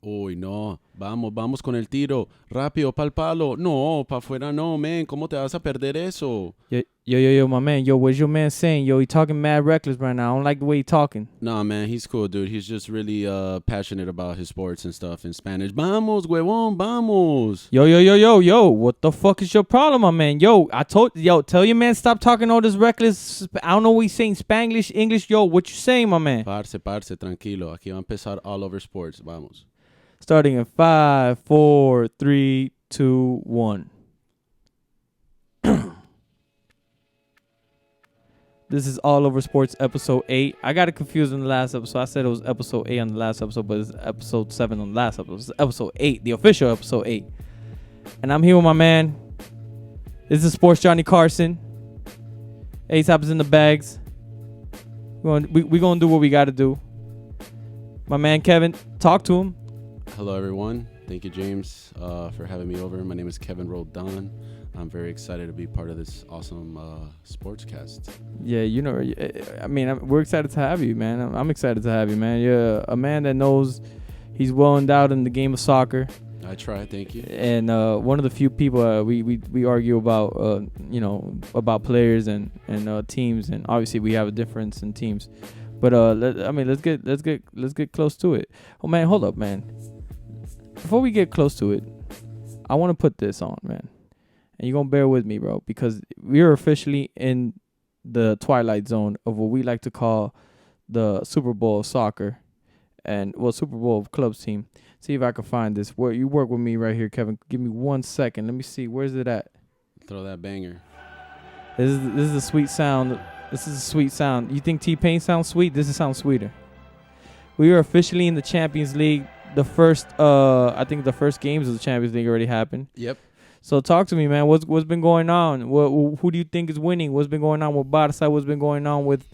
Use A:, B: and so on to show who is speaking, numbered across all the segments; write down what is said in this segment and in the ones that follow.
A: Uy, no. Vamos con el tiro. Rápido, pa'l palo. No, pa' afuera no, man. ¿Cómo te vas a perder eso?
B: Yo, my man. Yo, what's your man saying? Yo, he talking mad reckless right now. I don't like the way he talking.
A: Nah, man, he's cool, dude. He's just really passionate about his sports and stuff in Spanish. Vamos, huevón, vamos.
B: Yo. What the fuck is your problem, my man? Yo, tell your man stop talking all this reckless. I don't know what he's saying. Spanglish, English. Yo, what you saying, my man?
A: Parce, tranquilo. Aquí va a empezar all over sports. Vamos.
B: Starting in 5, 4, 3, 2, 1. This is All Over Sports episode 8. I got it confused in the last episode. I said it was episode 8 on the last episode, but it's episode 7 on the last episode. It's episode 8, the official episode 8. And I'm here with my man. This is Sports Johnny Carson. A.O.S.P is in the bags. We're going to do what we got to do. My man Kevin, talk to him.
A: Hello, everyone. Thank you, James, for having me over. My name is Kevin Roldan. I'm very excited to be part of this awesome sportscast.
B: Yeah, you know, I mean, we're excited to have you, man. I'm excited to have you, man. You're a man that knows he's well endowed in the game of soccer.
A: I try, thank you.
B: And one of the few people we argue about, about players and teams, and obviously we have a difference in teams. But let's get close to it. Oh man, hold up, man. Before we get close to it, I want to put this on, man. And you're going to bear with me, bro, because we're officially in the twilight zone of what we like to call the Super Bowl of soccer. And, Super Bowl of clubs team. See if I can find this. Where you work with me right here, Kevin. Give me 1 second. Let me see. Where's it at?
A: Throw that banger.
B: This is a sweet sound. This is a sweet sound. You think T-Pain sounds sweet? This sounds sweeter. We are officially in the Champions League. The first, I think the first games of the Champions League already happened.
A: Yep.
B: So talk to me, man. What's been going on? Who do you think is winning? What's been going on with Barca? What's been going on with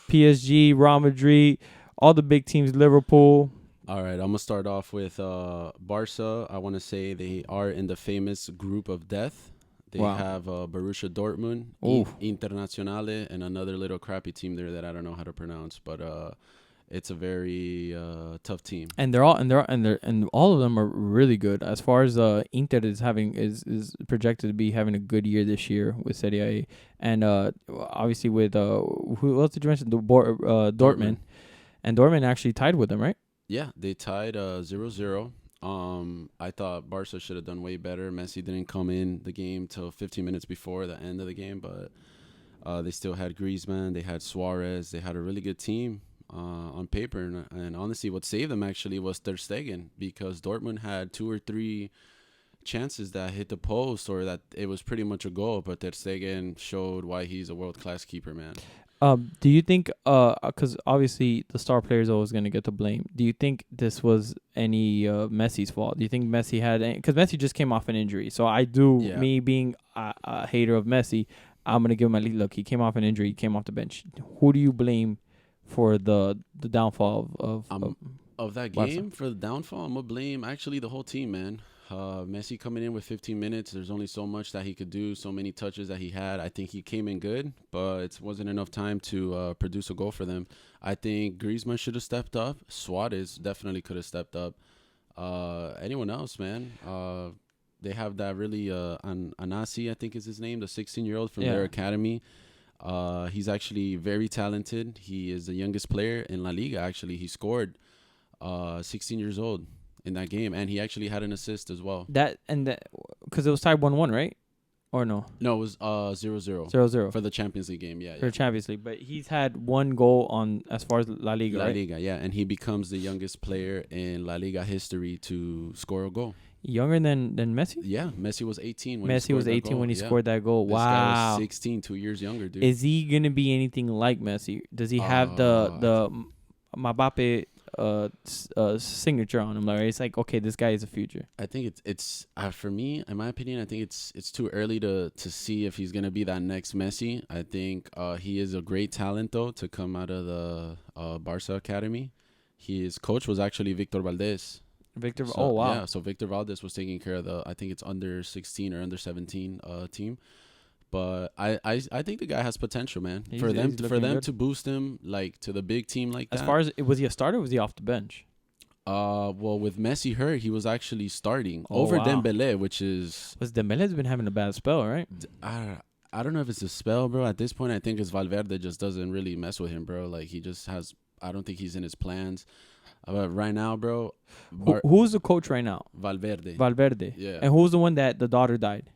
B: PSG, Real Madrid, all the big teams, Liverpool?
A: All right, I'm going to start off with Barca. I want to say they are in the famous group of death. They have Borussia Dortmund, Internazionale, and another little crappy team there that I don't know how to pronounce, but it's a very tough team.
B: And all of them are really good. As far as Inter is projected to be having a good year this year with Serie A, and obviously with who else did you mention? Dortmund. And Dortmund actually tied with them, right?
A: Yeah, they tied 0-0. I thought Barca should have done way better. Messi didn't come in the game till 15 minutes before the end of the game, but they still had Griezmann, they had Suarez, they had a really good team on paper. And honestly, what saved them actually was Ter Stegen, because Dortmund had 2 or 3 chances that hit the post or that it was pretty much a goal, but Ter Stegen showed why he's a world-class keeper, man.
B: Do you think, because obviously the star player is always going to get the blame, do you think this was any Messi's fault? Do you think Messi had any, because Messi just came off an injury. So me being a hater of Messi, I'm going to give him a look. He came off an injury. He came off the bench. Who do you blame for the downfall
A: of that game? For the downfall, I'm going to blame actually the whole team, man. Messi coming in with 15 minutes, there's only so much that he could do, so many touches that he had. I think he came in good, but it wasn't enough time to produce a goal for them. I think Griezmann should have stepped up. Suarez definitely could have stepped up. Anyone else, man? They have that really Anasi, I think is his name, the 16-year-old from their academy. He's actually very talented. He is the youngest player in La Liga, actually. He scored 16 years old in that game, and he actually had an assist as well.
B: Because it was tied 1-1, right? Or no?
A: No, it was 0-0.
B: 0-0
A: for the Champions League game. Yeah,
B: for the Champions League, but he's had 1 goal on as far as La Liga.
A: La Liga, yeah, and he becomes the youngest player in La Liga history to score a goal.
B: Younger than Messi?
A: Yeah, Messi was 18 when
B: Messi was 18 when he scored that goal.
A: This guy was 16, 2 years younger, dude.
B: Is he gonna be anything like Messi? Does he have the Mbappe signature on him? Like, it's like, okay, this guy is a future.
A: I think it's for me, in my opinion, I think it's too early to see if he's gonna be that next Messi. I think he is a great talent though to come out of the Barca academy. His coach was actually Victor Valdés.
B: Wow.
A: Yeah, so Victor Valdés was taking care of I think it's under 16 or under 17 team. But I think the guy has potential, man. For them to boost him like to the big team like that.
B: As far as, was he a starter or was he off the bench?
A: Well, with Messi hurt, he was actually starting
B: wow.
A: over Dembele, which is
B: Was Dembele's been having a bad spell, right?
A: I don't know if it's a spell, bro. At this point, I think it's Valverde just doesn't really mess with him, bro. Like he just has. I don't think he's in his plans. But right now, bro,
B: Who's the coach right now?
A: Valverde.
B: Valverde.
A: Yeah.
B: And who's the one that the daughter died?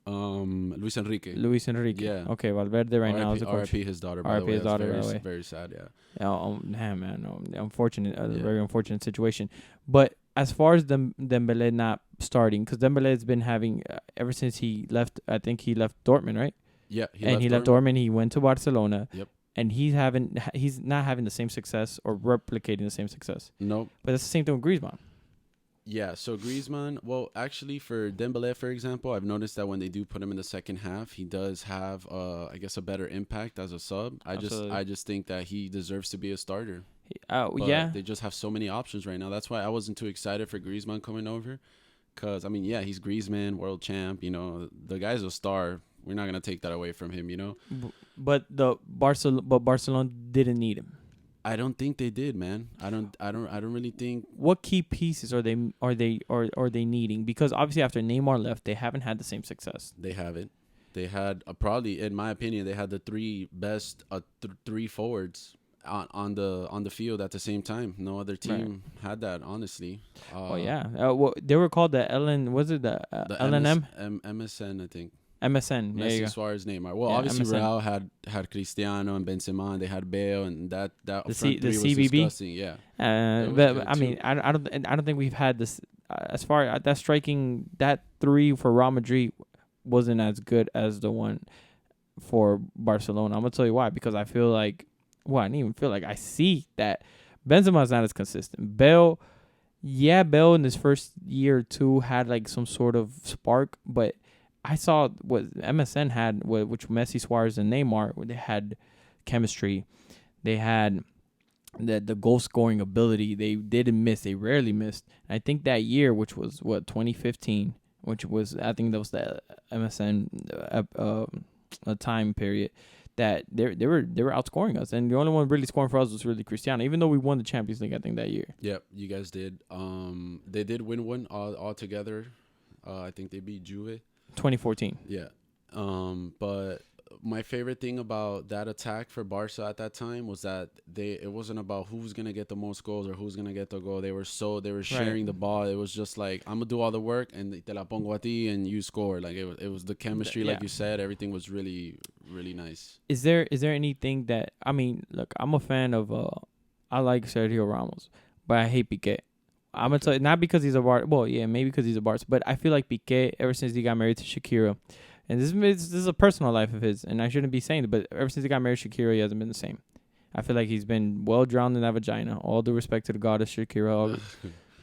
A: Luis Enrique.
B: Luis Enrique.
A: Yeah.
B: Okay, Valverde right now is the coach.
A: RIP his daughter. By
B: RIP
A: the way.
B: his daughter.
A: Very,
B: By the way.
A: very sad. Yeah.
B: Yeah, man, unfortunate, very unfortunate situation. But as far as Dembele not starting, because Dembele has been having ever since he left. I think he left Dortmund, right?
A: Yeah.
B: He left Dortmund. He went to Barcelona.
A: Yep.
B: And he's not having the same success or replicating the same success.
A: Nope.
B: But that's the same thing with Griezmann.
A: Yeah, so Griezmann, well, actually for Dembele, for example, I've noticed that when they do put him in the second half, he does have, I guess, a better impact as a sub. I just think that he deserves to be a starter.
B: Yeah.
A: They just have so many options right now. That's why I wasn't too excited for Griezmann coming over. Because, I mean, yeah, he's Griezmann, world champ. You know, the guy's a star. We're not going to take that away from him, you know.
B: But Barcelona didn't need him.
A: I don't think they did, man. I don't really think.
B: What key pieces are they needing? Because obviously after Neymar left, they haven't had the same success.
A: They haven't. They had probably, in my opinion, they had the three best three forwards on the field at the same time. No other team had that, honestly.
B: Well, they were called the LN. Was it the LNM?
A: MSN, I think.
B: MSN.
A: Messi, Suarez, Neymar. Well, obviously
B: MSN.
A: Real had Cristiano and Benzema. And they had Bale, and that front three was
B: CBB?
A: disgusting. Yeah.
B: But I mean, I don't think we've had this as far as that striking. That three for Real Madrid wasn't as good as the one for Barcelona. I'm gonna tell you why. Because I feel like, I didn't even feel like I see that Benzema's not as consistent. Bale in his first year or two had like some sort of spark, but I saw what MSN had, which Messi, Suarez, and Neymar, where they had chemistry. They had the goal scoring ability. They didn't miss. They rarely missed. And I think that year, which was 2015, which was, I think that was the MSN time period, that they were outscoring us, and the only one really scoring for us was really Cristiano. Even though we won the Champions League, I think that year.
A: Yep, you guys did. They did win one all together. I think they beat Juve.
B: 2014.
A: Yeah. But my favorite thing about that attack for Barca at that time was that it wasn't about who's gonna get the most goals or who's gonna get the goal. They were sharing the ball. It was just like, I'm gonna do all the work and te la pongo a ti and you score. Like it was the chemistry, like you said. Everything was really, really nice.
B: Is there anything that, I mean, look, I'm a fan of I like Sergio Ramos, but I hate Piqué. I'm gonna tell you, not because he's a Bar. Well, yeah, maybe because he's a Barca, but I feel like Piqué, ever since he got married to Shakira, and this is a personal life of his, and I shouldn't be saying it, but ever since he got married to Shakira, he hasn't been the same. I feel like he's been well drowned in that vagina. All due respect to the goddess Shakira,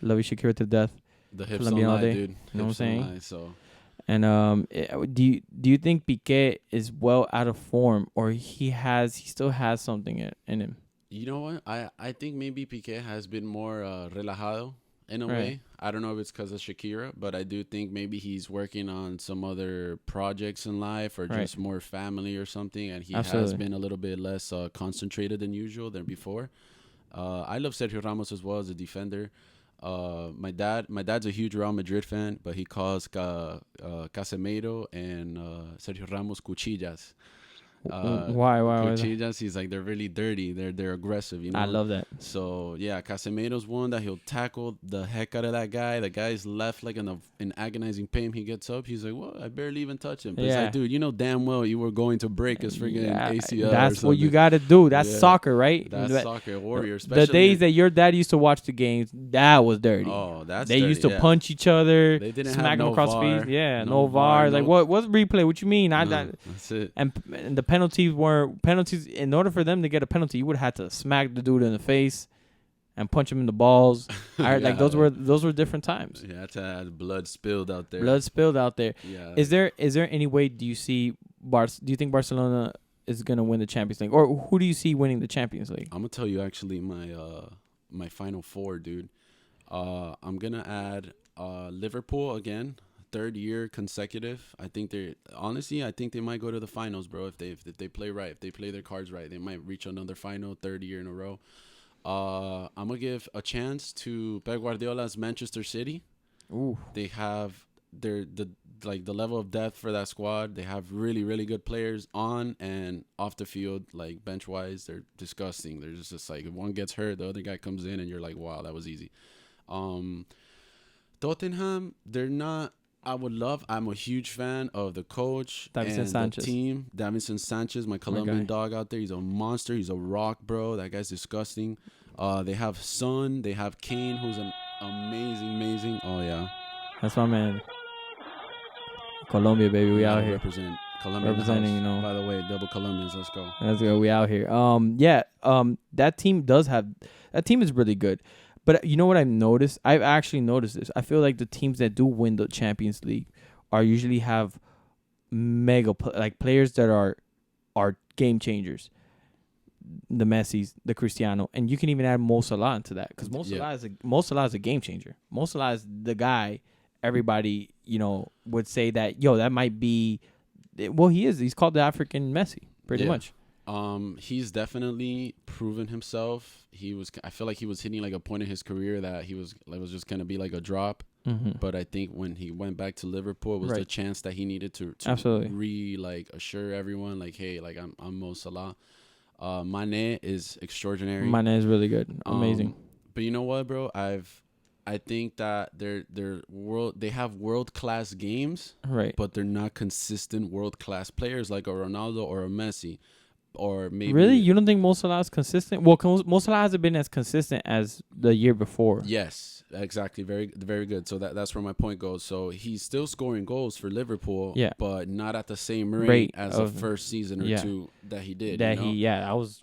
B: love you Shakira to death.
A: The hips don't lie, dude.
B: You know what I'm saying?
A: Lie, so.
B: And do you think Piqué is well out of form, or he still has something in him?
A: You know what? I think maybe Piqué has been more relajado in a way. I don't know if it's because of Shakira, but I do think maybe he's working on some other projects in life or just more family or something, and he has been a little bit less concentrated than usual than before. I love Sergio Ramos as well as a defender. My dad's a huge Real Madrid fan, but he calls Casemiro and Sergio Ramos cuchillas.
B: Why?
A: Cuchillas, he's like, they're really dirty. They're aggressive, you know.
B: I love that.
A: So yeah, Casemiro's one that he'll tackle the heck out of that guy. The guy's left like in agonizing pain. He gets up. He's like, "Well, I barely even touch him." But it's like, dude, you know damn well you were going to break his freaking ACL.
B: That's what you got to do. That's soccer, right?
A: That's soccer, warrior.
B: The days that your dad used to watch the games, that was dirty.
A: Oh, that's
B: they
A: dirty,
B: used to punch each other.
A: They didn't
B: smack
A: have
B: them
A: no
B: across
A: VAR.
B: the face. Yeah, no VAR. Like what's replay? What you mean?
A: That's it.
B: And the penalties were penalties. In order for them to get a penalty, you would have had to smack the dude in the face and punch him in the balls. Like those were different times.
A: Yeah, that's had blood spilled out there.
B: Yeah. Is there any way do you think Barcelona is gonna win the Champions League, or who do you see winning the Champions League?
A: I'm gonna tell you actually my final four, dude. I'm gonna add Liverpool again. Third year consecutive. I think they might go to the finals, bro. If they play right, if they play their cards right, they might reach another final. Third year in a row. I'm gonna give a chance to Pep Guardiola's Manchester City.
B: Ooh.
A: They have the level of depth for that squad. They have really, really good players on and off the field, like bench wise. They're disgusting. They're just like if one gets hurt, the other guy comes in, and you're like, wow, that was easy. Tottenham, they're not. I'm a huge fan of the coach
B: Davinson
A: and
B: Sanchez.
A: the team. Davinson Sanchez, my Colombian dog out there. He's a monster. He's a rock, bro. That guy's disgusting. They have Son. They have Kane, who's an amazing. Oh, yeah.
B: That's my man. Colombia, baby. We out here.
A: Represent Colombia.
B: Representing, you know.
A: By the way, double Colombians. Let's go.
B: Let's go. We out here. That team is really good. But you know what I've noticed? I've actually noticed this. I feel like the teams that do win the Champions League are usually have mega players that are game changers. The Messis, the Cristiano, and you can even add Mo Salah into that because Mo Salah is a game changer. Mo Salah is the guy everybody would say that that might be. Well, he is. He's called the African Messi, pretty much.
A: He's definitely proven himself. I feel like he was hitting like a point in his career that he was just gonna be like a drop.
B: Mm-hmm.
A: But I think when he went back to Liverpool, it was the chance that he needed to
B: absolutely
A: assure everyone like, hey, like I'm Mo Salah. Mane is extraordinary.
B: Mane is really good, amazing.
A: But you know what, bro? I think that they have world class games,
B: right?
A: But they're not consistent world class players like a Ronaldo or a Messi. Or maybe
B: really, you don't think Mo Salah is consistent? Well, Mo Salah hasn't been as consistent as the year before.
A: Yes, exactly. Very, very good. So that's where my point goes. So he's still scoring goals for Liverpool, but not at the same rate as the first season or two that he did.
B: That was.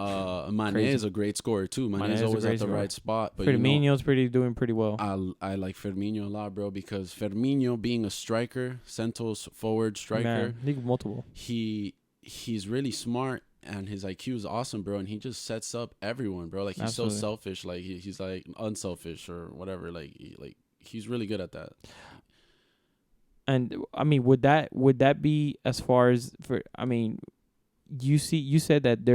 A: Mane is a great scorer too. Mane is always at the right spot. But
B: Firmino's doing pretty well.
A: I like Firmino a lot, bro, because Firmino being a striker, central forward striker,
B: multiple.
A: He's really smart. And his IQ is awesome, bro. And he just sets up everyone, bro. Like, he's so selfish. Like, he's, like, unselfish or whatever. Like, he's really good at that.
B: And, I mean, would that be as far as for, I mean, you said that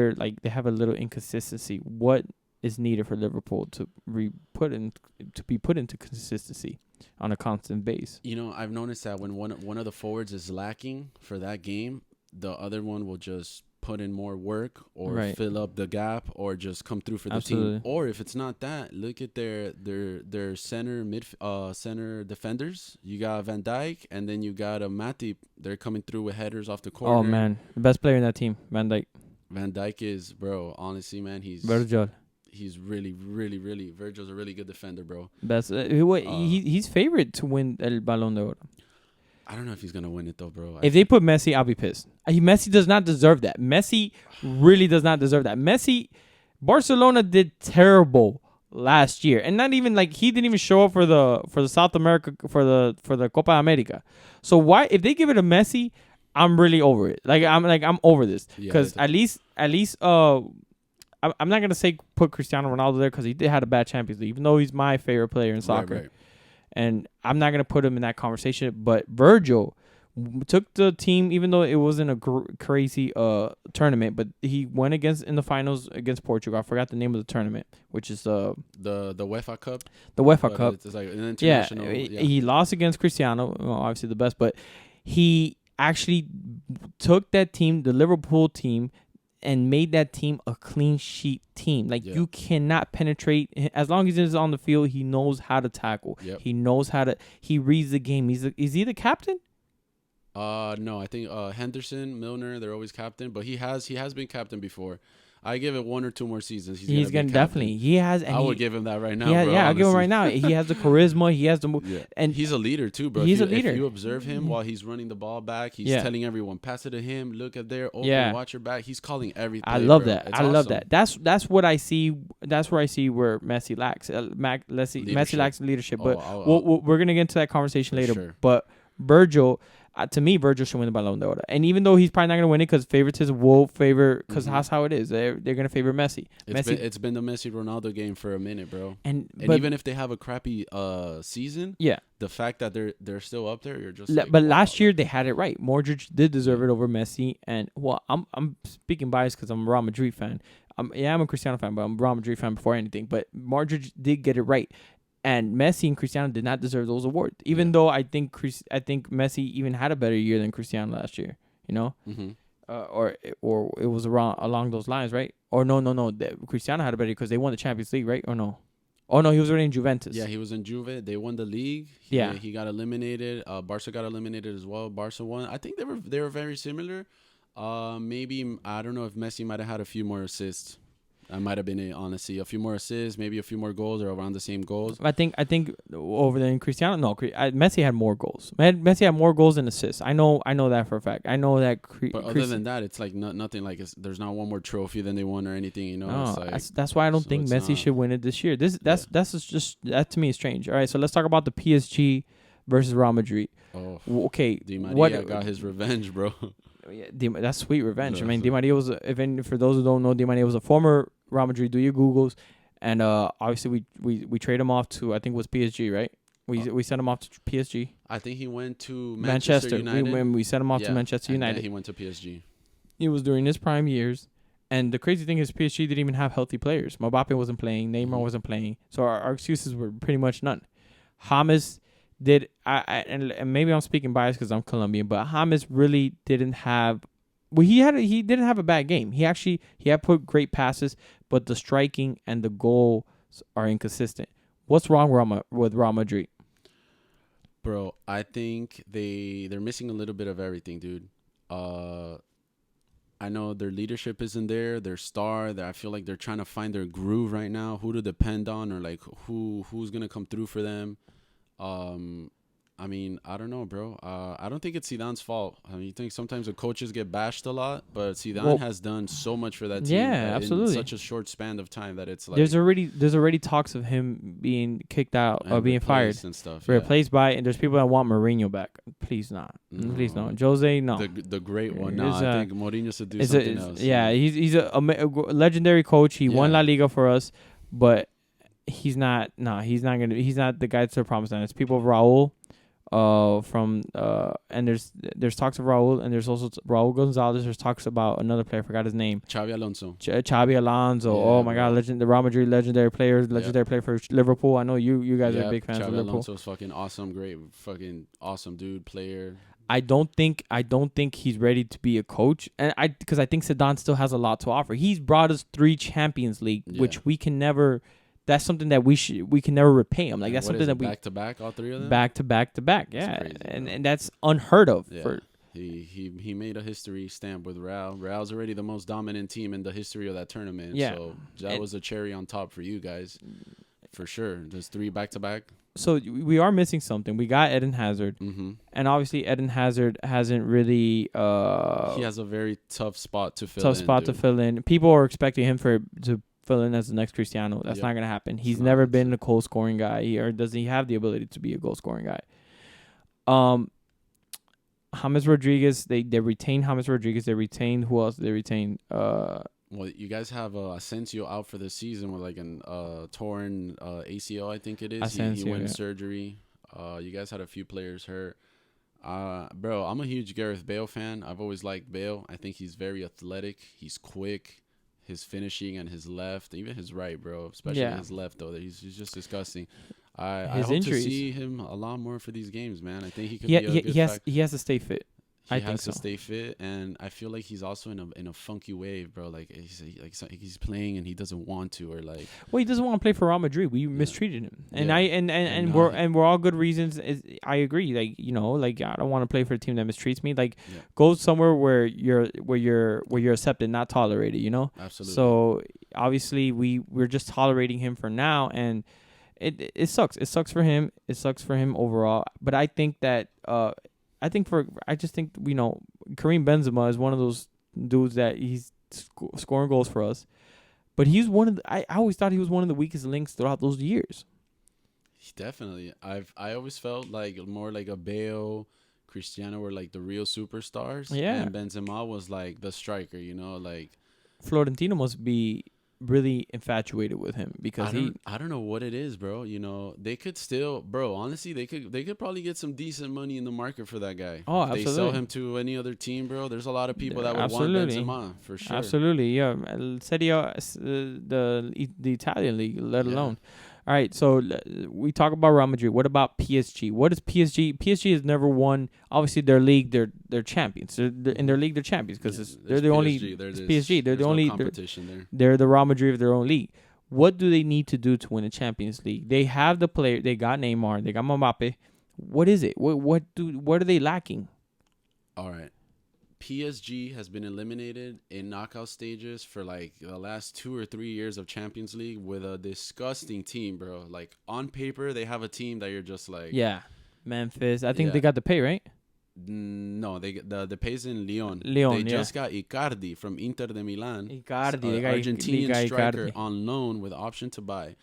B: they have a little inconsistency. What is needed for Liverpool to be put into consistency on a constant base? I've
A: noticed that when one of the forwards is lacking for that game, the other one will just put in more work or fill up the gap or just come through for the team. Or if it's not that, look at their center defenders. You got Van Dijk and then you got Matip. They're coming through with headers off the corner.
B: Oh man, the best player in that team, Van Dijk.
A: Van Dijk is, bro, honestly, man, he's
B: Virgil.
A: He's really, really, really. Virgil's a really good defender, bro.
B: Best. He's favorite to win El Ballon d'Or.
A: I don't know if he's going to win it, though, bro.
B: If they put Messi, I'll be pissed. Messi does not deserve that. Messi really does not deserve that. Barcelona did terrible last year. And not even, he didn't even show up for the South America, for the Copa America. So why, if they give it to Messi, I'm really over it. I'm over this. Because at least, I'm not going to say put Cristiano Ronaldo there because he did have a bad Champions League, even though he's my favorite player in soccer. Right. And I'm not going to put him in that conversation. But Virgil took the team, even though it wasn't a crazy tournament, but he went in the finals against Portugal. I forgot the name of the tournament, which is the
A: UEFA Cup.
B: The UEFA Cup.
A: It's like an international.
B: He lost against Cristiano, obviously the best, but he actually took that team, the Liverpool team, and made that team a clean sheet team. You cannot penetrate. As long as he's on the field, he knows how to tackle.
A: Yep.
B: He knows how to. He reads the game. Is he the captain?
A: No, I think Henderson, Milner, they're always captain, but he has been captain before. I give it 1 or 2 more seasons. He's gonna
B: definitely. He has.
A: I would give him that right now.
B: Yeah,
A: bro,
B: I'll give him right now. He has the charisma. He has the move,
A: and he's a leader too, bro.
B: He's a leader.
A: If you observe him while he's running the ball back, he's telling everyone, pass it to him. Look at there, open, watch your back. He's calling everything.
B: I love that. I love that. That's what I see. That's where I see where Messi lacks. Messi lacks leadership. But we're gonna get into that conversation later.
A: Sure.
B: But Virgil. To me, Virgil should win the Ballon d'Or. And even though he's probably not going to win it because favoritism will favor, because that's how it is. They're going to favor Messi.
A: It's been the Messi-Ronaldo game for a minute, bro. And even if they have a crappy season, the fact that they're still up there, you're just
B: But last year, they had it right. Modric did deserve it over Messi. And, I'm speaking biased because I'm a Real Madrid fan. I'm a Cristiano fan, but I'm a Real Madrid fan before anything. But Madrid did get it right. And Messi and Cristiano did not deserve those awards, even though I think Messi even had a better year than Cristiano last year. You know, or it was along those lines, right? Or no, Cristiano had a better because they won the Champions League, right? Or no? Oh no, he was already in Juventus.
A: Yeah, he was in Juve. They won the league. He got eliminated. Barca got eliminated as well. Barca won. I think they were very similar. Maybe I don't know if Messi might have had a few more assists. That might have been it, honestly. A few more assists, maybe a few more goals, or around the same goals.
B: I think over there in Cristiano, Messi had more goals. Messi had more goals than assists. I know that for a fact. I know that.
A: But other than that, it's like nothing. Like there's not one more trophy than they won or anything. You know.
B: No,
A: like,
B: that's why I don't think Messi should win it this year. That to me is strange. All right, so let's talk about the PSG versus Real Madrid.
A: Oh,
B: okay.
A: Di Maria got his revenge, bro.
B: Yeah, that's sweet revenge. I mean, Di Maria was, for those who don't know, Di Maria was a former Real Madrid. Do your Googles, and obviously we trade him off to, I think it was PSG, right? We sent him off to PSG.
A: I think he went to Manchester United.
B: We sent him off to Manchester United.
A: And he went to PSG.
B: It was during his prime years, and the crazy thing is PSG didn't even have healthy players. Mbappe wasn't playing, Neymar wasn't playing, so our excuses were pretty much none. James did and maybe I'm speaking biased because I'm Colombian, but James really didn't have. Well, he didn't have a bad game. He had put great passes, but the striking and the goals are inconsistent. What's wrong with Real Madrid?
A: Bro, I think they're missing a little bit of everything, dude. I know their leadership isn't there. Their star, I feel like they're trying to find their groove right now. Who to depend on, or like who's gonna come through for them. I mean, I don't know, bro. I don't think it's Zidane's fault. I mean, you think sometimes the coaches get bashed a lot, but Zidane has done so much for that team.
B: Yeah, absolutely.
A: In such a short span of time that it's like
B: there's already talks of him being kicked out or being fired
A: and stuff.
B: Replaced by, and there's people that want Mourinho back. Please not.
A: No.
B: Please don't. Jose, no.
A: The great one. No, I think Mourinho should do something else.
B: Yeah, he's a legendary coach. He won La Liga for us, but he's not. No, he's not the guy to the promised land. It's people of Raul. And there's talks of Raul, and there's also Raul Gonzalez. There's talks about another player, I forgot his name.
A: Xabi Alonso.
B: Xabi Alonso. Yeah, oh my God, the Real Madrid legendary player for Liverpool. I know you guys are big fans of Liverpool.
A: Xabi Alonso's fucking awesome, great, fucking awesome dude, player.
B: I don't think he's ready to be a coach, and because I think Zidane still has a lot to offer. He's brought us 3 Champions League, which we can never. That's something that we can never repay him. Like that's something that we
A: back to back, all 3 of them.
B: Back to back. Yeah, crazy, and that's unheard of.
A: Yeah. He made a history stamp with Real. Real's already the most dominant team in the history of that tournament. Yeah, so that was a cherry on top for you guys, for sure. There's 3 back to back.
B: So we are missing something. We got Eden Hazard, and obviously Eden Hazard hasn't really.
A: He has a very tough spot to fill.
B: To fill in. People are expecting him to fill in as the next Cristiano. That's not gonna happen. He's never been a goal scoring guy, or does he have the ability to be a goal scoring guy? James Rodriguez. They retain James Rodriguez. They retain who else? They retain.
A: Well, you guys have Asensio out for the season with like an torn ACL, I think it is. Asensio, he went surgery. You guys had a few players hurt. Bro, I'm a huge Gareth Bale fan. I've always liked Bale. I think he's very athletic. He's quick. His finishing and his left, even his right, bro. Especially his left, though. He's just disgusting. I hope injuries. To see him a lot more for these games, man. I think he could be a good
B: he has to stay fit.
A: He has to stay fit, and I feel like he's also in a funky wave, bro. Like he's playing and he doesn't want to, or like.
B: Well, he doesn't want to play for Real Madrid. We mistreated him, and we're all good reasons. I agree. Like I don't want to play for a team that mistreats me. Like go somewhere where you're accepted, not tolerated. You know.
A: Absolutely.
B: So obviously we're just tolerating him for now, and it sucks. It sucks for him. It sucks for him overall. But I think that I just think Karim Benzema is one of those dudes that he's scoring goals for us, but he's one of I always thought he was one of the weakest links throughout those years.
A: Definitely, I always felt like more like a Bale, Cristiano were like the real superstars.
B: Yeah,
A: and Benzema was like the striker. Like
B: Florentino must be really infatuated with him because
A: I don't know what it is, bro. You know, they could still, bro. Honestly, they could probably get some decent money in the market for that guy.
B: Oh,
A: if
B: absolutely.
A: they sell him to any other team, bro. There's a lot of people that would
B: absolutely.
A: want Benzema for sure.
B: Absolutely, yeah. Serie A, the Italian league, let alone. All right, so we talk about Real Madrid. What about PSG? What is PSG? PSG has never won. Obviously, their league, they're champions. They're in their league, they're champions because they're the only PSG. They're the only
A: competition there.
B: They're the Real Madrid of their own league. What do they need to do to win a Champions League? They have the player. They got Neymar. They got Mbappe. What is it? What are they lacking?
A: All right. PSG has been eliminated in knockout stages for like the last 2 or 3 years of Champions League with a disgusting team, bro. Like on paper, they have a team that you're just like,
B: yeah, Memphis. I think they got the pay, right?
A: No, the pay's in Lyon.
B: They
A: just got Icardi from Inter de Milan.
B: They got Argentinian
A: striker on loan with option to buy.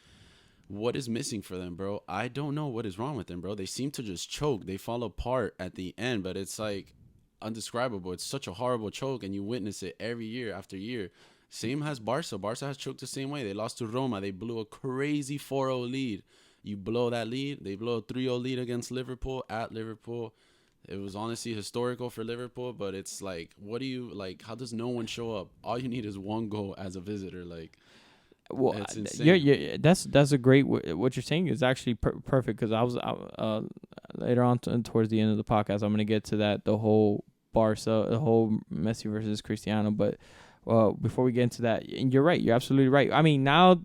A: What is missing for them, bro? I don't know what is wrong with them, bro. They seem to just choke. They fall apart at the end, but it's like undescribable. It's such a horrible choke, and you witness it every year after year. Same as Barca. Barca has choked the same way. They lost to Roma. They blew a crazy 4-0 lead. You blow that lead. They blow a 3-0 lead against Liverpool at Liverpool. It was honestly historical for Liverpool, but it's like, what do you like? How does no one show up? All you need is one goal as a visitor. Like,
B: well, it's insane. Yeah, that's a great. What you're saying is actually perfect because I was later on towards the end of the podcast, I'm gonna get to that, the whole Barca, the whole Messi versus Cristiano, but before we get into that, and you're right, you're absolutely right. I mean, now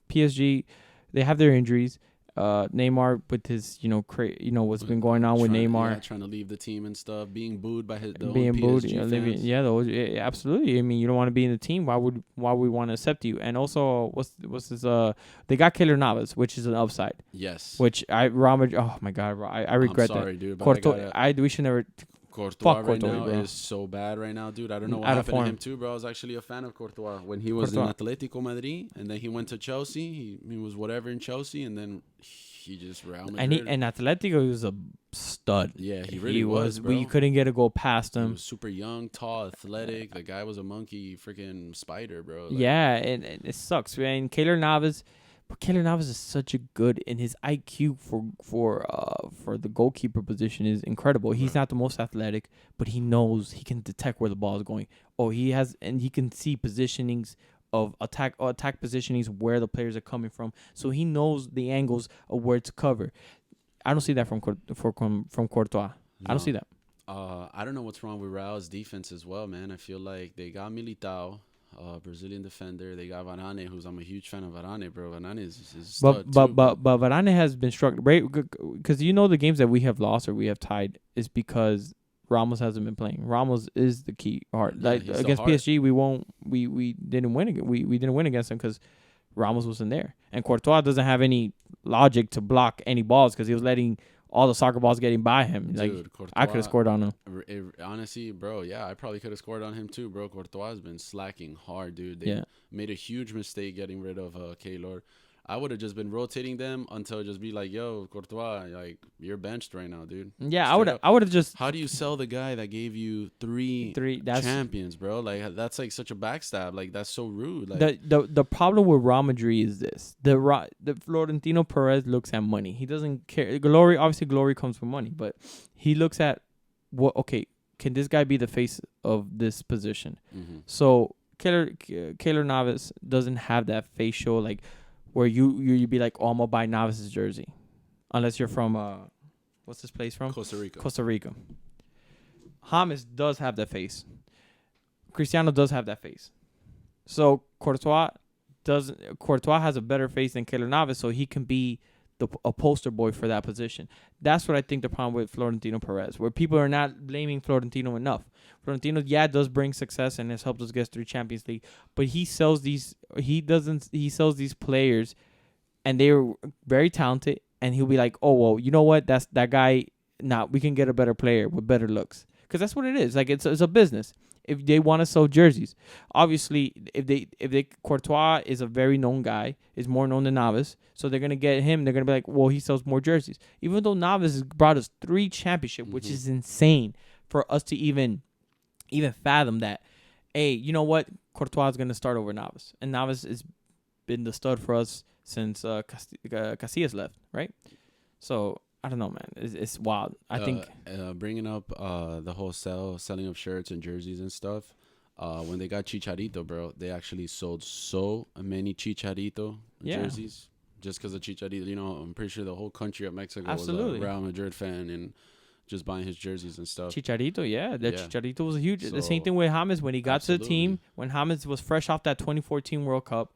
B: PSG, they have their injuries. Neymar with his, what's been going on with Neymar,
A: trying to leave the team and stuff, being booed by
B: being booed. Yeah, absolutely. I mean, you don't want to be in the team. Why would we want to accept you? And also, what's this? They got Keylor Navas, which is an upside.
A: Yes.
B: Which oh my God, I regret that.
A: I'm sorry, dude. But
B: we should never.
A: Courtois right now is so bad right now, dude. I don't know what happened to him too, bro. I was actually a fan of Courtois when he was in Atletico Madrid, and then he went to Chelsea. He was whatever in Chelsea, and then he just Real Madrid.
B: And Atletico, he was a stud.
A: Yeah, he really was, bro.
B: We couldn't get a goal past him.
A: He was super young, tall, athletic. The guy was a monkey freaking spider, bro.
B: Like, yeah, and it sucks, man. Keylor Navas. But Keylor Navas is such a good, and his IQ for the goalkeeper position is incredible. He's not the most athletic, but he can detect where the ball is going. He can see positionings of attack positionings where the players are coming from. So he knows the angles of where to cover. I don't see that from Courtois. I don't see that.
A: I don't know what's wrong with Real's defense as well, man. I feel like they got Militao, Brazilian defender. They got Varane, I'm a huge fan of Varane, bro. Varane is
B: but Varane has been struck, right? Because the games that we have lost or we have tied is because Ramos hasn't been playing. Ramos is the key heart.
A: Yeah,
B: against PSG, we didn't win. We didn't win against them because Ramos wasn't there, and Courtois doesn't have any logic to block any balls because he was letting all the soccer balls getting by him. Dude, Courtois, I could have scored on him.
A: Honestly, bro, yeah, I probably could have scored on him too, bro. Courtois has been slacking hard, dude. They made a huge mistake getting rid of Keylor. I would have just been rotating them until just be like, yo, Courtois, like, you're benched right now, dude.
B: Yeah, I would have just...
A: How do you sell the guy that gave you three champions, bro? Like, that's like such a backstab. Like, that's so rude. Like,
B: the problem with Real Madrid is this. The Florentino Perez looks at money. He doesn't care. Glory comes from money, but he looks at, can this guy be the face of this position? Mm-hmm. So, Keylor Navas doesn't have that facial, like... where you'd be like, oh, I'm going to buy Navas' jersey. Unless you're from, what's this place from?
A: Costa Rica.
B: James does have that face. Cristiano does have that face. So Courtois has a better face than Keylor Navas, so he can be a poster boy for that position. That's what I think the problem with Florentino Perez, where people are not blaming Florentino enough. Florentino, does bring success and has helped us get through Champions League, but he sells these players, and they're very talented, and he'll be like, oh, well, you know what? That's that guy. We can get a better player with better looks, because that's what it is. Like, it's a business. If they want to sell jerseys, obviously, if Courtois is a very known guy, is more known than Navas, so they're gonna get him. They're gonna be like, well, he sells more jerseys. Even though Navas has brought us 3 championships, which is insane for us to even fathom that. Hey, you know what? Courtois is gonna start over Navas, and Navas has been the stud for us since Casillas left, right? So I don't know, man. It's wild. I think
A: bringing up the whole selling of shirts and jerseys and stuff. When they got Chicharito, bro, they actually sold so many Chicharito jerseys just because of Chicharito. You know, I'm pretty sure the whole country of Mexico was a Real Madrid fan and just buying his jerseys and stuff.
B: Chicharito, Chicharito was huge. The same thing with James when he got to the team. When James was fresh off that 2014 World Cup,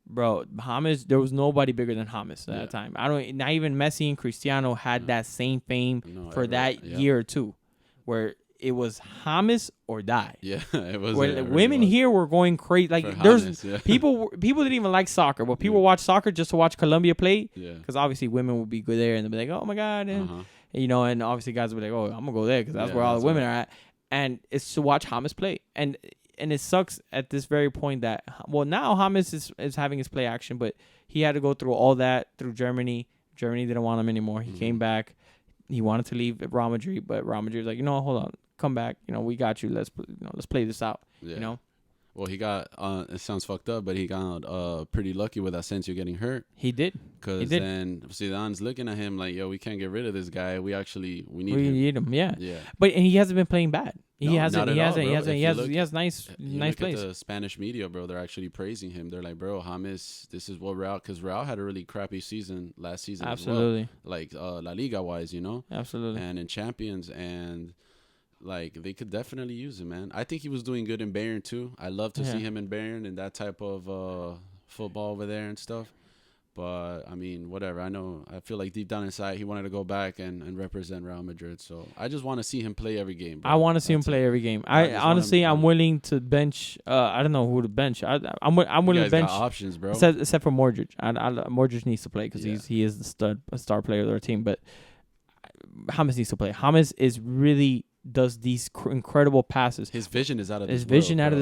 B: bro, James, there was nobody bigger than James at that time. Not even Messi and Cristiano had that same fame for that year or two, where it was James or die.
A: Yeah, it was.
B: Where women here were going crazy. Like there's people didn't even like soccer, but people watch soccer just to watch Colombia play. Yeah, because obviously women would be good there and they'd be like, oh my god, and you know, and obviously guys would be like, oh, I'm gonna go there because that's where all the women are at, and it's to watch James play. And it sucks at this very point that, well, now James is having his play action, but he had to go through all that through Germany. Germany didn't want him anymore. He came back. He wanted to leave Real Madrid, but Real Madrid was like, hold on, come back. We got you. Let's play this out. Yeah.
A: Well, he got. It sounds fucked up, but he got pretty lucky with Asensio getting hurt.
B: He did.
A: Because then Zidane's looking at him like, yo, we can't get rid of this guy. We need him.
B: We need him. Yeah. But and he hasn't been playing bad. He has nice plays.
A: The Spanish media, bro, they're actually praising him. They're like, bro, James, this is what Real, because Real had a really crappy season last season.
B: Absolutely.
A: As well. Like La Liga wise,
B: Absolutely.
A: And in Champions, and like they could definitely use him, man. I think he was doing good in Bayern too. I love to see him in Bayern and that type of football over there and stuff. But I mean, whatever. I feel like deep down inside he wanted to go back and represent Real Madrid. So I just want to see him play every game, bro.
B: I want to see him play every game. I honestly, I'm willing to bench. I don't know who to bench. I'm willing to bench.
A: Got options, bro.
B: Except for Modric. Modric needs to play because he is the star player of their team. But James needs to play. James does these incredible passes.
A: His vision is out of this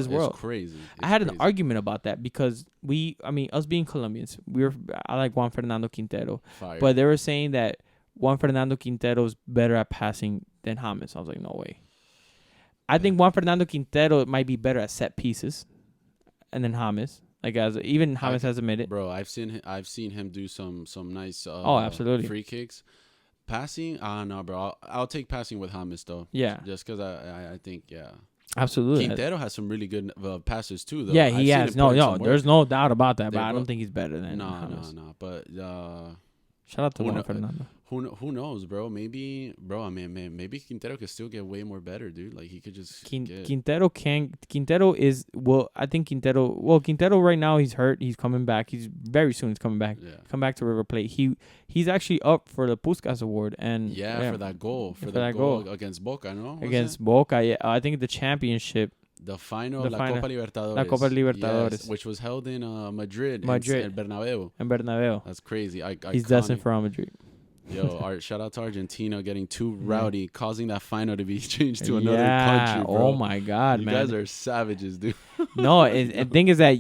A: world. It's crazy.
B: I had an argument about that because us being Colombians, I like Juan Fernando Quintero. Fire. But they were saying that Juan Fernando Quintero is better at passing than James. I was like, no way. I think Juan Fernando Quintero might be better at set pieces, and then James. Like even James has admitted.
A: Bro, I've seen him do some nice
B: absolutely
A: free kicks. Passing? No, bro. I'll take passing with James, though.
B: Yeah.
A: Just because I think,
B: Absolutely.
A: Quintero has some really good passes, too, though.
B: Yeah, he has. No, there's no doubt about that, but I don't think he's better than James.
A: No. But
B: shout out to Juan Fernando.
A: Who knows, bro? Maybe Quintero could still get way more better, dude. Like, he could just
B: Quintero right now he's hurt. He's coming back. He's coming back. Yeah. Come back to River Plate. He's actually up for the Puskás Award. And
A: for that goal. For that goal against Boca, no?
B: Against Boca, yeah. I think the championship.
A: The final, Copa Libertadores.
B: La Copa Libertadores.
A: Yes, which was held in Madrid. In
B: Bernabeu.
A: That's crazy.
B: He's destined for Real Madrid.
A: Yo, shout out to Argentina getting too rowdy, causing that final to be changed to another country, bro.
B: Oh my God,
A: man. You guys are savages, dude.
B: No, and thing is that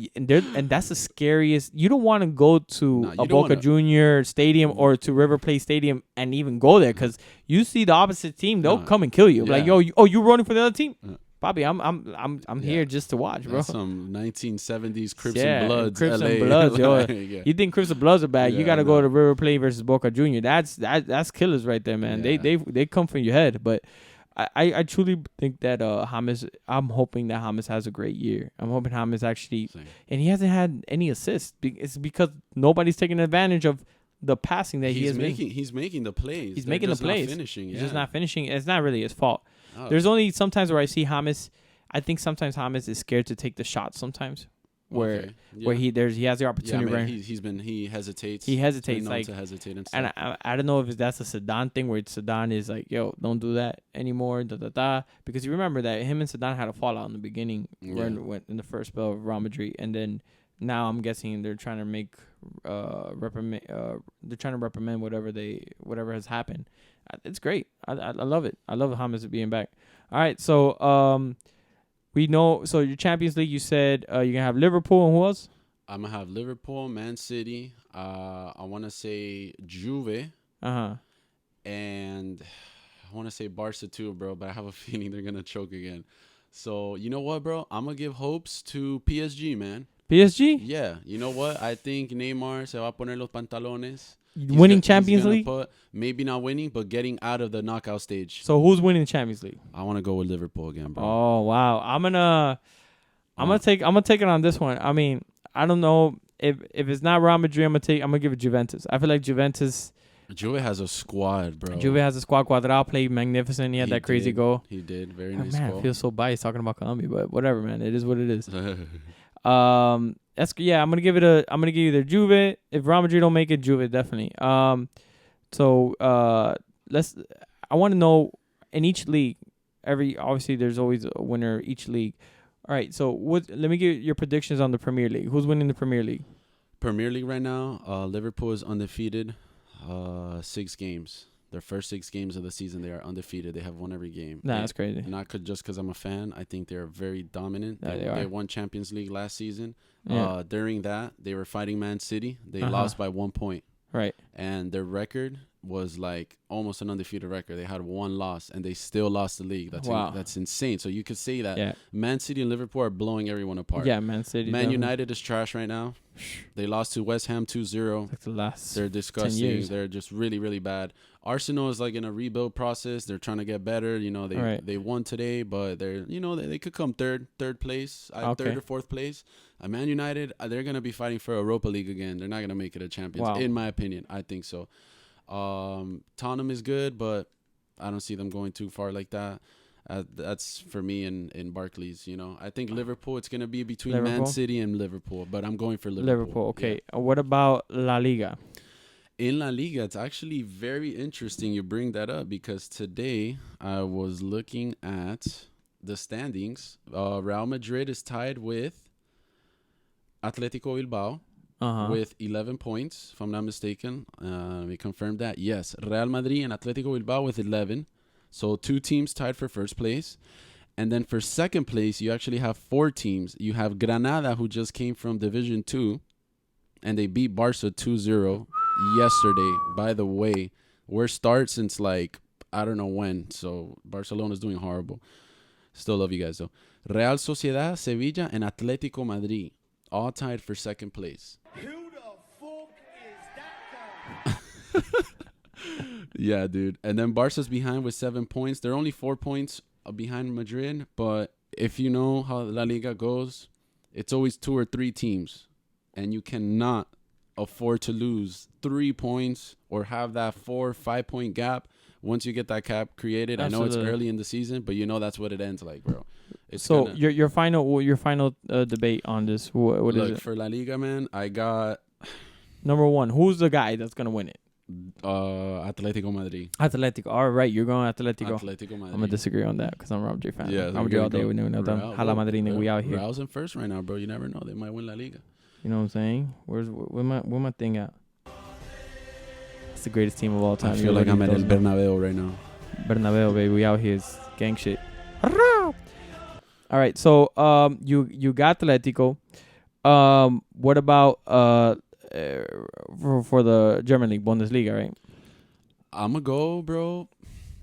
B: that's the scariest. You don't want to go to a Boca Junior stadium or to River Plate Stadium and even go there because you see the opposite team, they'll come and kill you. Like, yo, you running for the other team? Bobby, I'm here just to watch, bro.
A: That's some 1970s Crips and Bloods,
B: Crips
A: LA.
B: and Bloods, yo. You think Crips and Bloods are bad? You got to go to River Plate versus Boca Junior. That's killers right there, man. Yeah. They come from your head, but I truly think that James. I'm hoping that James has a great year. I'm hoping James actually, and he hasn't had any assists. It's because nobody's taking advantage of the passing that he is making.
A: He's making the plays.
B: He's making the plays.
A: Not finishing.
B: He's just not finishing. It's not really his fault. Oh. There's only sometimes where I see James. I think sometimes James is scared to take the shot. Sometimes where he has the opportunity.
A: Yeah, I mean, he hesitates.
B: He hesitates
A: like to hesitate and stuff.
B: And I don't know if that's a Zidane thing where Zidane is like, yo, don't do that anymore. Because you remember that him and Zidane had a fallout in the beginning in the first spell of Real Madrid, and then now I'm guessing they're trying to make reprimand whatever has happened. It's great. I love it. I love James being back. All right, so we know. So your Champions League, you said you're gonna have Liverpool and who else?
A: I'm gonna have Liverpool, Man City. I want to say Juve. And I want to say Barca too, bro. But I have a feeling they're gonna choke again. So, you know what, bro? I'm going to give hopes to PSG, man.
B: PSG?
A: Yeah. You know what? I think Neymar se va a poner los pantalones.
B: Winning Champions League?
A: Maybe not winning, but getting out of the knockout stage.
B: So who's winning Champions League?
A: I want to go with Liverpool again, bro.
B: Oh, wow. I'm gonna take it on this one. I mean, I don't know if it's not Real Madrid, I'm gonna give it Juventus. I feel like
A: Juve has a squad, bro.
B: Juve has a squad. Cuadrado played magnificent. He had that crazy goal.
A: He did. Very nice
B: goal.
A: I
B: feel so biased talking about Colombia, but whatever, man. It is what it is. I'm gonna give either Juve. If Real Madrid don't make it, Juve definitely. I want to know in each league. Obviously there's always a winner each league. All right, so let me get your predictions on the Premier League. Who's winning the Premier League?
A: Premier League right now, Liverpool is undefeated. 6 games. Their first 6 games of the season, they are undefeated. They have won every game.
B: Nah, that's crazy.
A: Not just because I'm a fan. I think they're very dominant.
B: Yeah,
A: they won Champions League last season.
B: Yeah.
A: During that, they were fighting Man City. They lost by 1 point.
B: Right.
A: And their record was like almost an undefeated record. They had 1 loss, and they still lost the league. That's insane. So you could say that Man City and Liverpool are blowing everyone apart.
B: Yeah, Man City.
A: Man United is trash right now. They lost to West Ham 2-0.
B: Like the last
A: They're disgusting.
B: 10 years.
A: They're just really, really bad. Arsenal is like in a rebuild process. They're trying to get better. You know, they won today, but they could come third place, third or fourth place. Man United, they're gonna be fighting for Europa League again. They're not gonna make it a Champions, in my opinion. I think so. Tottenham is good, but I don't see them going too far like that. That's for me in Barclays. You know, I think Liverpool. It's gonna be between Man City and Liverpool, but I'm going for Liverpool.
B: Okay. Yeah. What about La Liga?
A: In La Liga, it's actually very interesting you bring that up because today I was looking at the standings. Real Madrid is tied with Atletico Bilbao with 11 points, if I'm not mistaken. We confirmed that. Yes, Real Madrid and Atletico Bilbao with 11. So 2 teams tied for first place. And then for second place, you actually have 4 teams. You have Granada, who just came from Division 2, and they beat Barca 2-0 yesterday. By the way, worst start since like I don't know when. So Barcelona's doing horrible. Still love you guys though. Real Sociedad, Sevilla, and Atletico Madrid all tied for second place.
C: Who the fuck is that guy?
A: Yeah, dude. And then Barca's behind with 7 points. They're only 4 points behind Madrid. But if you know how La Liga goes, it's always 2 or 3 teams. And you cannot afford to lose 3 points or have that 4 or 5 point gap once you get that cap created. Absolutely. I know it's early in the season, but that's what it ends like, bro.
B: So your final debate on this, what is it?
A: For La Liga, man, I got
B: number 1. Who's the guy that's gonna win it?
A: Atletico Madrid.
B: Atletico. All right, you're going Atletico.
A: Atletico Madrid.
B: I'm gonna disagree on that because I'm a Real Madrid fan.
A: Yeah,
B: Real Madrid all day. We know them. Hala Madrid, we out here.
A: Real's in first right now, bro. You never know. They might win La Liga.
B: You know what I'm saying? Where my thing at? It's the greatest team of all time.
A: I feel like I'm at El Bernabeu right now.
B: Bernabeu, baby. We out here. It's gang shit. All right, so you got Atletico. What about for the German league, Bundesliga, right?
A: I'ma go, bro.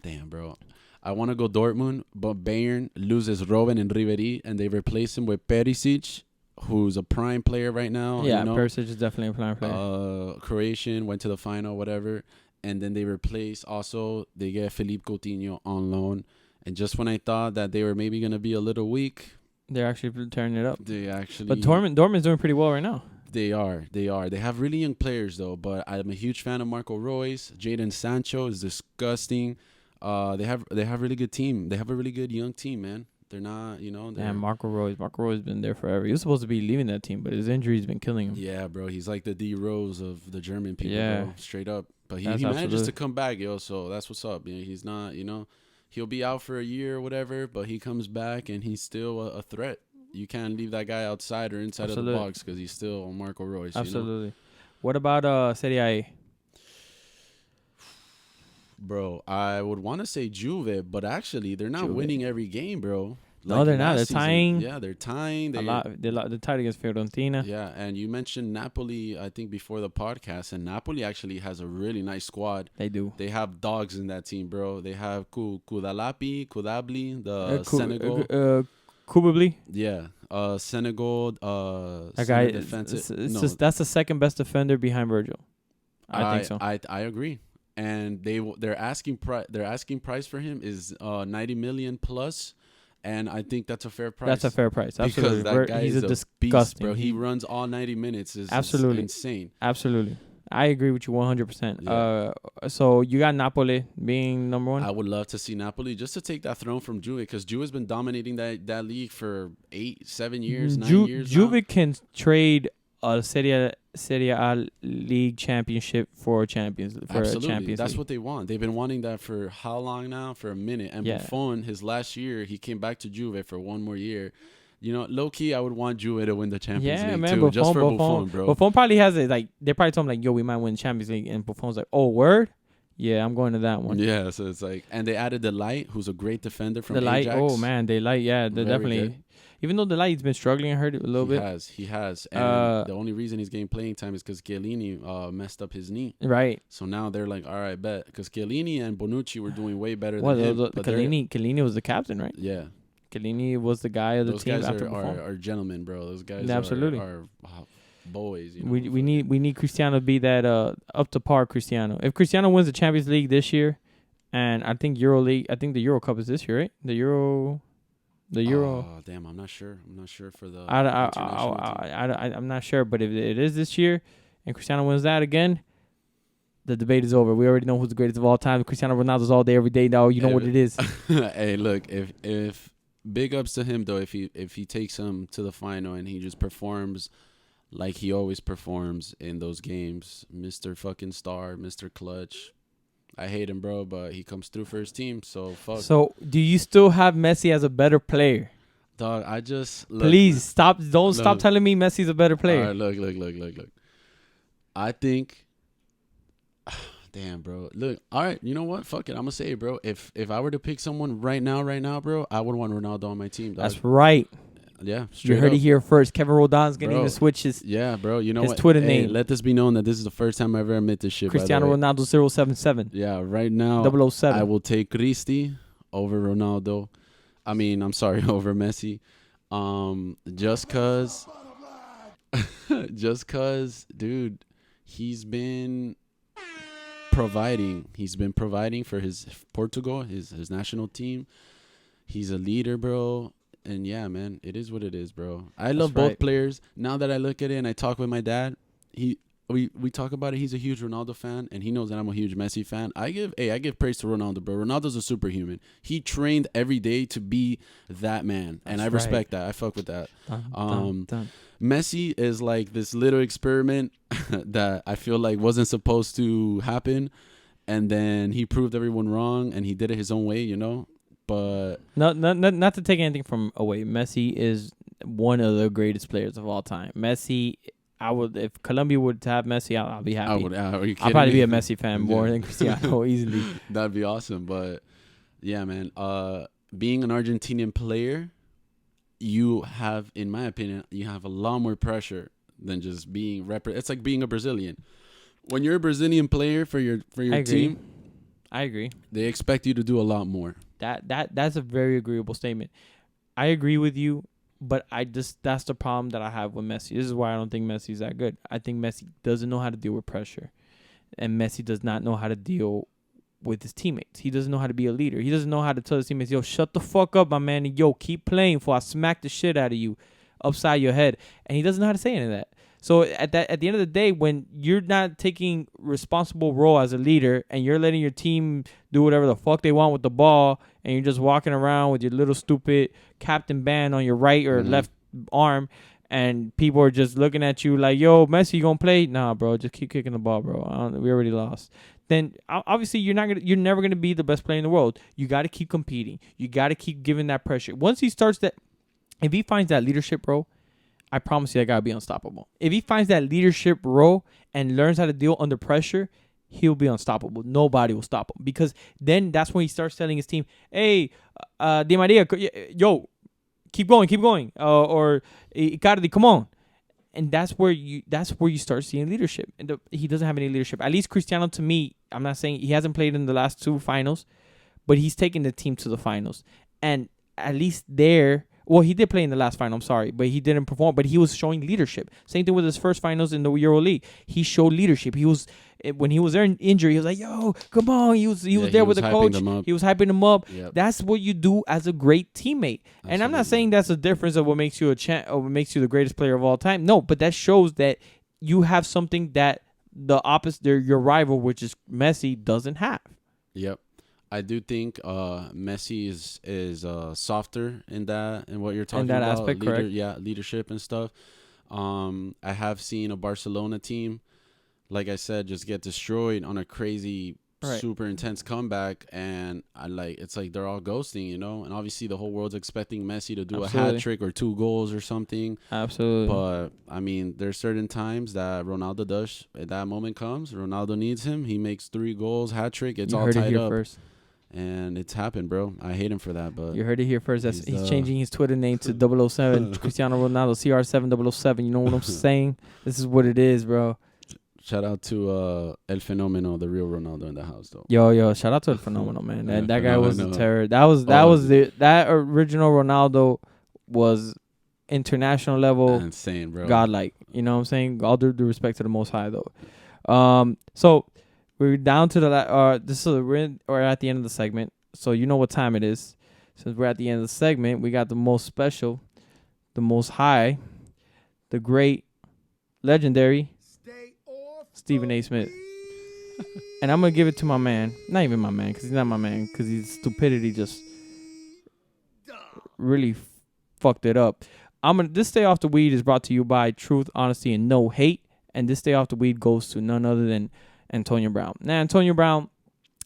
A: Damn, bro. I want to go Dortmund, but Bayern loses Robben and Ribéry, and they replace him with Perisic, who's a prime player right now.
B: Yeah, Perisic is definitely a prime player.
A: Croatian, went to the final, whatever. And then they replace also, they get Philippe Coutinho on loan. And just when I thought that they were maybe going to be a little weak,
B: they're actually turning it up.
A: But
B: Dortmund's doing pretty well right now.
A: They are. They have really young players, though. But I'm a huge fan of Marco Reus. Jadon Sancho is disgusting. They have a really good team. They have a really good young team, man. They're not,
B: Yeah, Marco Reus has been there forever. He was supposed to be leaving that team, but his injury's been killing him.
A: Yeah, bro. He's like the D Rose of the German people, bro. Straight up. But he manages to come back, so that's what's up. He's not, he'll be out for a year or whatever, but he comes back and he's still a threat. You can't leave that guy outside or inside of the box because he's still Marco Reus.
B: Absolutely. What about Serie A?
A: Bro, I would want to say Juve, but actually they're not winning every game, bro.
B: No, they're not. They're tying.
A: Yeah, they're tying.
B: They're tied against Fiorentina.
A: Yeah, and you mentioned Napoli, I think, before the podcast, and Napoli actually has a really nice squad.
B: They do.
A: They have dogs in that team, bro. They have Kudabli, the Senegal.
B: Kubably.
A: Yeah. Senegal.
B: That guy.
A: Center defensive. No,
B: Just, that's the second best defender behind Virgil. I think so.
A: I agree. And their asking price for him is 90 million plus, and I think that's a fair price.
B: That's a fair price. Absolutely.
A: Because that guy
B: He's
A: is
B: a
A: beast,
B: disgusting.
A: bro. He runs all 90 minutes. It's
B: Absolutely
A: insane.
B: Absolutely. I agree with you 100%.
A: Yeah.
B: So you got Napoli being number one.
A: I would love to see Napoli just to take that throne from Juve, because Juve has been dominating that league for 7 years, 9 years.
B: Juve can trade a Serie A league championship for Champions.
A: Absolutely.
B: Champions
A: That's
B: League.
A: what they want. They've been wanting that for how long now? For a minute. And
B: Yeah.
A: Buffon, his last year, he came back to Juve for one more year. You know, low key, I would want Juve to win the Champions League
B: man,
A: too,
B: Buffon,
A: just for Buffon, bro.
B: Buffon probably has it. Like they probably told him like, "Yo, we might win Champions League," and Buffon's like, "Oh, word? Yeah, I'm going to that one."
A: Yeah, so it's like, and they added the Light, who's a great defender from
B: The Light.
A: Ajax.
B: Oh man, they Light. Yeah, they're
A: Very
B: definitely.
A: good.
B: Even though the Light's been struggling, I heard it a little bit.
A: He has. And the only reason he's getting playing time is because Chiellini messed up his knee.
B: Right.
A: So now they're like, all right, bet. Because Chiellini and Bonucci were doing way better
B: Well,
A: than him. But
B: Chiellini was the captain, right?
A: yeah.
B: Chiellini was the guy of the
A: Those
B: team
A: guys
B: after Buffon.
A: are gentlemen, bro. Those guys
B: Absolutely.
A: are boys. You know?
B: We need Cristiano to be that up to par Cristiano. If Cristiano wins the Champions League this year, and I think the Euro Cup is this year, right? The Euro.
A: Oh, damn, I'm not sure. I'm not sure for the international team.
B: I'm not sure, but if it is this year, and Cristiano wins that again, the debate is over. We already know who's the greatest of all time. Cristiano Ronaldo's all day, every day. Now you know what it is.
A: Hey, look, if big ups to him though, if he takes him to the final and he just performs like he always performs in those games, Mr. fucking Star, Mr. Clutch. I hate him, bro, but he comes through for his team, so fuck.
B: So, do you still have Messi as a better player?
A: Dog, I just
B: please stop. Don't stop telling me Messi's a better player.
A: All right, look. I think. Damn, bro. Look, all right. You know what? Fuck it. I'm gonna say it, bro. If I were to pick someone right now, bro, I would want Ronaldo on my team. Dog.
B: That's right.
A: Yeah,
B: you heard it here first. Kevin Roldan's getting to switch his
A: bro. You know
B: his
A: what?
B: Twitter name.
A: Let this be known that this is the first time I ever admit this shit.
B: Cristiano Ronaldo 077.
A: Yeah, right now
B: 007.
A: I will take Cristi over Ronaldo. I mean, I'm sorry, over Messi. Just cause, dude, he's been providing. He's been providing for his Portugal, his national team. He's a leader, bro. And yeah, man, it is what it is, bro. I love both players. Now that I look at it and I talk with my dad, we talk about it. He's a huge Ronaldo fan, and he knows that I'm a huge Messi fan. I give praise to Ronaldo, bro. Ronaldo's a superhuman. He trained every day to be that man, and I respect that. I fuck with that. Done. Messi is like this little experiment that I feel like wasn't supposed to happen, and then he proved everyone wrong, and he did it his own way, you know. But
B: not to take anything from away, Messi is one of the greatest players of all time. Messi, if Colombia would have Messi, I'll be happy. I'll probably be a Messi fan more than Cristiano easily.
A: That'd be awesome. But yeah, man, being an Argentinian player, you have, in my opinion, you have a lot more pressure than just being it's like being a Brazilian. When you're a Brazilian player for your team,
B: I agree.
A: They expect you to do a lot more.
B: That's a very agreeable statement. I agree with you, but that's the problem that I have with Messi. This is why I don't think Messi's that good. I think Messi doesn't know how to deal with pressure, and Messi does not know how to deal with his teammates. He doesn't know how to be a leader. He doesn't know how to tell his teammates, "Yo, shut the fuck up, my man. And yo, keep playing before I smack the shit out of you upside your head." And he doesn't know how to say any of that. So at the end of the day, when you're not taking responsible role as a leader and you're letting your team do whatever the fuck they want with the ball, and you're just walking around with your little stupid captain band on your right or left arm, and people are just looking at you like, "Yo, Messi, you gonna play?" Nah, bro, just keep kicking the ball, bro. We already lost. Then obviously you're never gonna be the best player in the world. You got to keep competing. You got to keep giving that pressure. Once he starts that, if he finds that leadership, bro, I promise you that guy will be unstoppable. If he finds that leadership role and learns how to deal under pressure, he'll be unstoppable. Nobody will stop him, because then that's when he starts telling his team, "Hey, Di Maria, yo, keep going, or Icardi, come on." And that's where you start seeing leadership. And he doesn't have any leadership. At least Cristiano, to me, I'm not saying he hasn't played in the last two finals, but he's taken the team to the finals. And at least there, Well, he did play in the last final. I'm sorry, but he didn't perform. But he was showing leadership. Same thing with his first finals in the Euro League. He showed leadership. He was when he was there in injury. He was like, "Yo, come on!" He was there with the coach. He was hyping him up.
A: Yep.
B: That's what you do as a great teammate. Absolutely. And I'm not saying that's a difference of what makes you or what makes you the greatest player of all time. No, but that shows that you have something that the opposite, your rival, which is Messi, doesn't have.
A: Yep. I do think Messi is softer in what you're talking about.
B: Aspect, correct?
A: Yeah, leadership and stuff. I have seen a Barcelona team, like I said, just get destroyed on a crazy, super intense comeback, and it's like they're all ghosting, and obviously the whole world's expecting Messi to do a hat trick or 2 goals or something.
B: Absolutely.
A: But I mean, there's certain times that Ronaldo does. At that moment comes, Ronaldo needs him. He makes 3 goals, hat trick. It's all tied up. First. And it's happened, bro. I hate him for that, but
B: you heard it here first. He's changing his Twitter name to 007, Cristiano Ronaldo, CR007. You know what I'm saying? This is what it is, bro.
A: Shout out to El Fenomeno, the real Ronaldo in the house, though.
B: Yo, shout out to El Fenomeno, man. That guy was a terror. That original Ronaldo was international level,
A: insane, bro.
B: Godlike. You know what I'm saying? All due respect to the Most High, though. So. We're down to we're at the end of the segment, so you know what time it is. Since we're at the end of the segment, we got the most special, the most high, the great, legendary Stephen A. Smith. And I'm going to give it to my man. Not even my man, because he's not my man, because his stupidity just really fucked it up. This Stay Off the Weed is brought to you by Truth, Honesty, and No Hate. And this Stay Off the Weed goes to none other than Antonio Brown. Now, Antonio Brown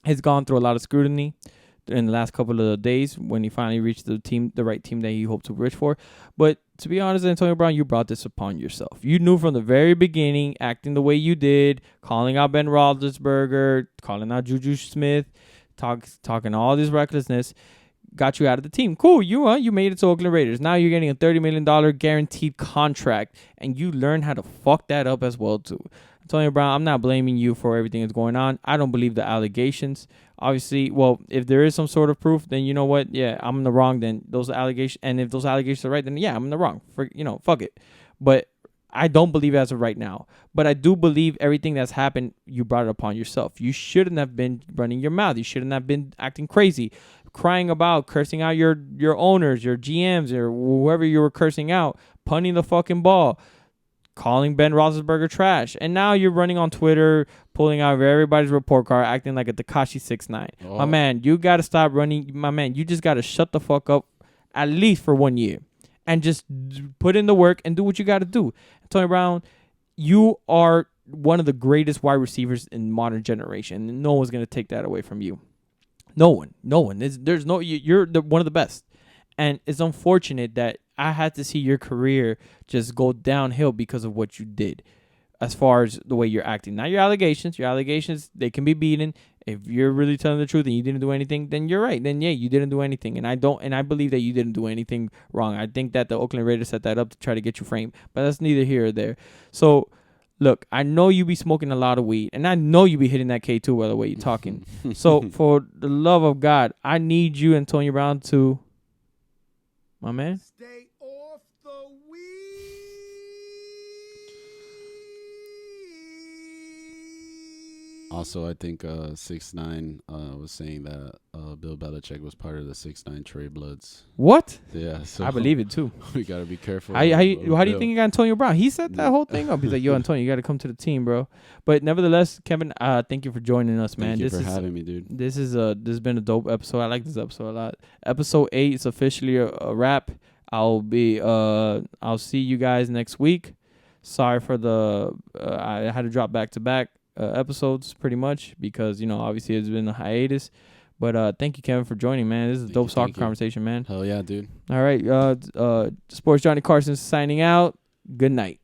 B: has gone through a lot of scrutiny in the last couple of days when he finally reached the right team that he hoped to reach for. But to be honest, Antonio Brown, you brought this upon yourself. You knew from the very beginning, acting the way you did, calling out Ben Roethlisberger, calling out Juju Smith, talking all this recklessness, got you out of the team. Cool, you made it to Oakland Raiders. Now you're getting a $30 million guaranteed contract, and you learned how to fuck that up as well too. Antonio Brown, I'm not blaming you for everything that's going on. I don't believe the allegations. Obviously, well, if there is some sort of proof, then you know what? Yeah, I'm in the wrong. Then those allegations, and if those allegations are right, then yeah, I'm in the wrong. Fuck it. But I don't believe as of right now. But I do believe everything that's happened, you brought it upon yourself. You shouldn't have been running your mouth. You shouldn't have been acting crazy, crying about, cursing out your owners, your GMs, or whoever you were cursing out, punting the fucking ball, calling Ben Roethlisberger trash. And now you're running on Twitter, pulling out everybody's report card, acting like a Tekashi 6ix9ine. Oh. My man, you got to stop running. My man, you just got to shut the fuck up at least for 1 year and just put in the work and do what you got to do. Antonio Brown, you are one of the greatest wide receivers in modern generation. And no one's going to take that away from you. No one. You're one of the best. And it's unfortunate that I had to see your career just go downhill because of what you did as far as the way you're acting. Not your allegations. Your allegations, they can be beaten. If you're really telling the truth and you didn't do anything, then you're right. Then, yeah, you didn't do anything. And I believe that you didn't do anything wrong. I think that the Oakland Raiders set that up to try to get you framed. But that's neither here or there. So, look, I know you be smoking a lot of weed. And I know you be hitting that K2 by the way you're talking. So, for the love of God, I need you, Antonio Brown, to... My man?
C: Stay off the weed.
A: Also, I think 6ix9ine was saying that Bill Belichick was part of the 6ix9ine Trade Bloods.
B: What?
A: Yeah, so
B: I believe it too.
A: We gotta be careful.
B: How do you think you got Antonio Brown? He set that whole thing up. He's like, "Yo, Antonio, you got to come to the team, bro." But nevertheless, Kevin, thank you for joining us, man.
A: Thank you for having me, dude.
B: This has been a dope episode. I like this episode a lot. Episode 8 is officially a wrap. I'll see you guys next week. Sorry for I had to drop back-to-back episodes pretty much because, obviously it's been a hiatus. But thank you, Kevin, for joining, man. This is a dope soccer conversation, man.
A: Hell yeah, dude.
B: All right. Sports Johnny Carson signing out. Good night.